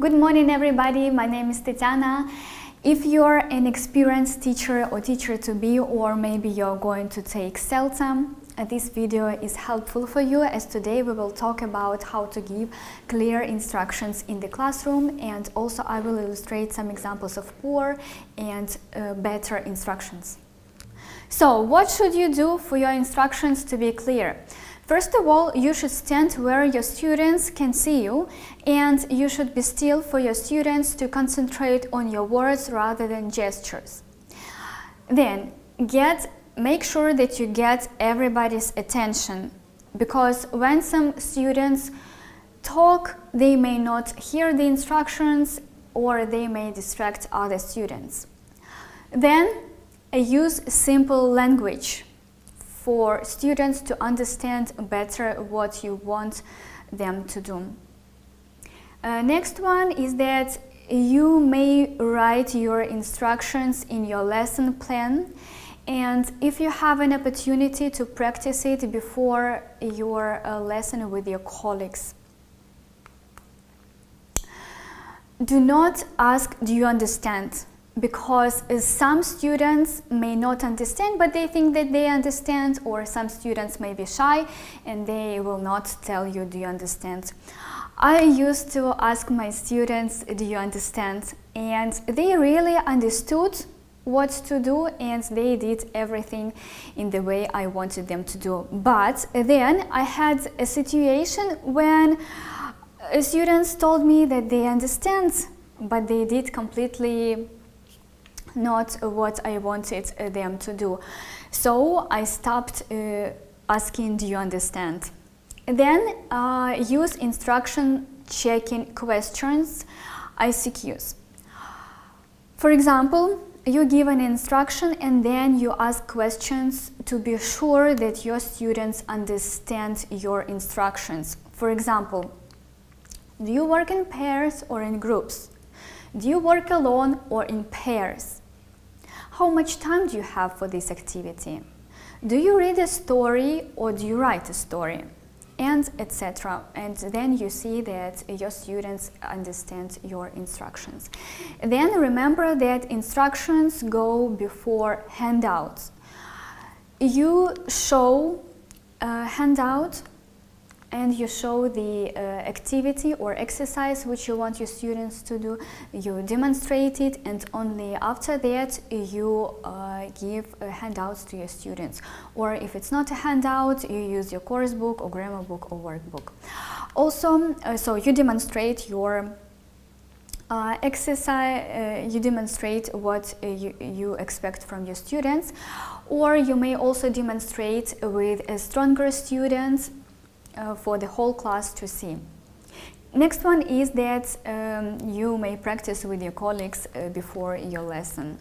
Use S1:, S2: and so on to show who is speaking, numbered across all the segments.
S1: Good morning, everybody. My name is Tatiana. If you're an experienced teacher or teacher-to-be, or maybe you're going to take CELTA, this video is helpful for you, as today we will talk about how to give clear instructions in the classroom, and also I will illustrate some examples of poor and better instructions. So, what should you do for your instructions to be clear? First of all, you should stand where your students can see you, and you should be still for your students to concentrate on your words rather than gestures. Then, make sure that you get everybody's attention, because when some students talk, they may not hear the instructions or they may distract other students. Then, use simple language for students to understand better what you want them to do. Next one is that you may write your instructions in your lesson plan, and if you have an opportunity to practice it before your lesson with your colleagues. Do not ask, "Do you understand?" Because some students may not understand, but they think that they understand, or some students may be shy and they will not tell you, "Do you understand?" I used to ask my students, "Do you understand?" And they really understood what to do, and they did everything in the way I wanted them to do. But then I had a situation when students told me that they understand, but they did completely not what I wanted them to do. So I stopped asking, "Do you understand?" Then use instruction checking questions, ICQs. For example, you give an instruction and then you ask questions to be sure that your students understand your instructions. For example, do you work in pairs or in groups? Do you work alone or in pairs? How much time do you have for this activity? Do you read a story or do you write a story? And etc. And then you see that your students understand your instructions. Then remember that instructions go before handouts. You show a handout and you show the activity or exercise which you want your students to do, you demonstrate it, and only after that you give handouts to your students. Or if it's not a handout, you use your course book or grammar book or workbook. Also, so you demonstrate your exercise, you demonstrate what you expect from your students, or you may also demonstrate with stronger students for the whole class to see. Next one is that you may practice with your colleagues before your lesson.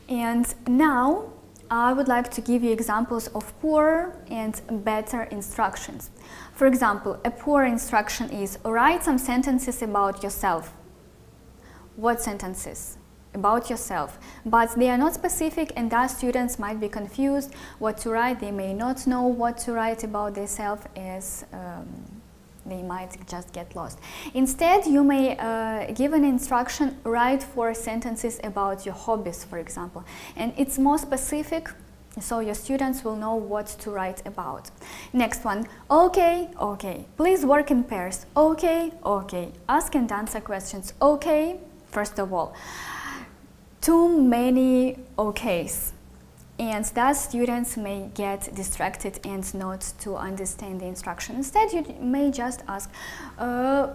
S1: And now I would like to give you examples of poor and better instructions. For example, a poor instruction is: write some sentences about yourself. What sentences? About yourself, but they are not specific, and thus students might be confused what to write. They may not know what to write about themselves, as they might just get lost. Instead, you may give an instruction: write 4 sentences about your hobbies, for example, and it's more specific, so your students will know what to write about. Next one: okay, please work in pairs. Okay, ask and answer questions. Okay, first of all. Too many okays, and thus students may get distracted and not to understand the instruction. Instead, you may just ask,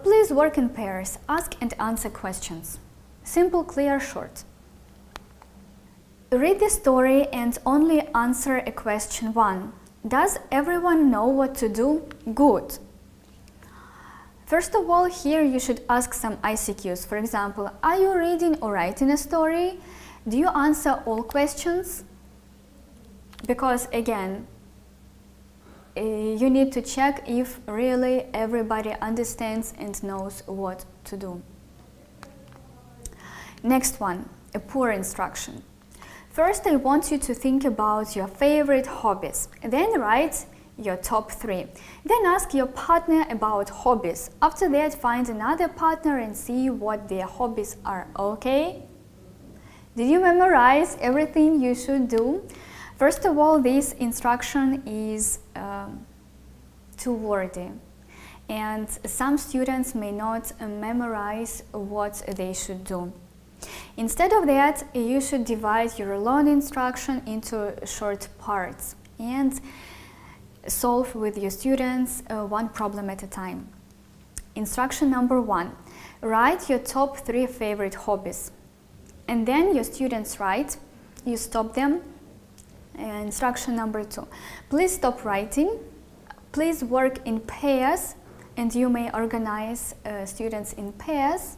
S1: please work in pairs, ask and answer questions. Simple, clear, short. Read the story and only answer a question 1. Does everyone know what to do? Good. First of all, here you should ask some ICQs. For example, are you reading or writing a story? Do you answer all questions? Because again, you need to check if really everybody understands and knows what to do. Next one, a poor instruction. First, I want you to think about your favorite hobbies. Then write your top 3. Then ask your partner about hobbies. After that, find another partner and see what their hobbies are, okay? Did you memorize everything you should do? First of all, this instruction is too wordy, and some students may not memorize what they should do. Instead of that, you should divide your long instruction into short parts and solve with your students one problem at a time. Instruction number 1, write your top 3 favorite hobbies. And then your students write, you stop them. Instruction number 2, please stop writing, please work in pairs, and you may organize students in pairs.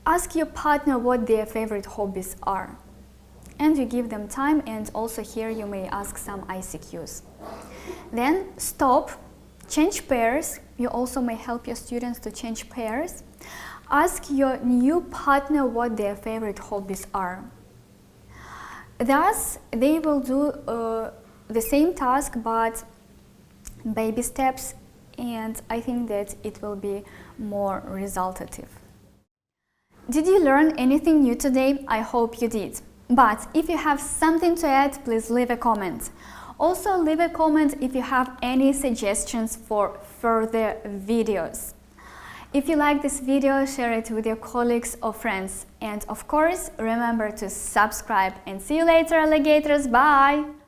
S1: Ask your partner what their favorite hobbies are, and you give them time, and also here you may ask some ICQs. Then stop, change pairs. You also may help your students to change pairs. Ask your new partner what their favorite hobbies are. Thus, they will do the same task but baby steps, and I think that it will be more resultative. Did you learn anything new today? I hope you did. But if you have something to add, please leave a comment. Also, leave a comment if you have any suggestions for further videos. If you like this video, share it with your colleagues or friends. And of course, remember to subscribe. And see you later, alligators. Bye!